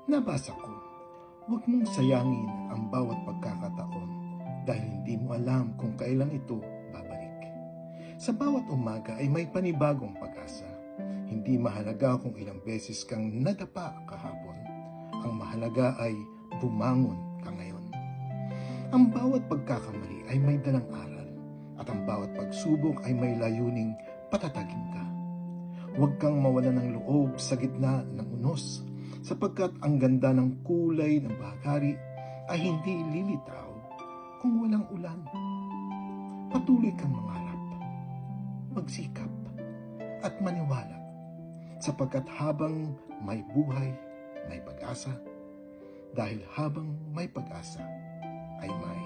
Nabasa ko, huwag mong sayangin ang bawat pagkakataon dahil hindi mo alam kung kailan ito babalik. Sa bawat umaga ay may panibagong pag-asa. Hindi mahalaga kung ilang beses kang nadapa kahapon. Ang mahalaga ay bumangon ka ngayon. Ang bawat pagkakamali ay may dalang aral at ang bawat pagsubok ay may layuning patatagin ka. Huwag kang mawala ng loob sa gitna ng unos sapagkat ang ganda ng kulay ng bahagari ay hindi lilitaw kung walang ulan. Patuloy kang mangarap, magsikap at maniwala sapagkat habang may buhay, may pag-asa. Dahil habang may pag-asa ay may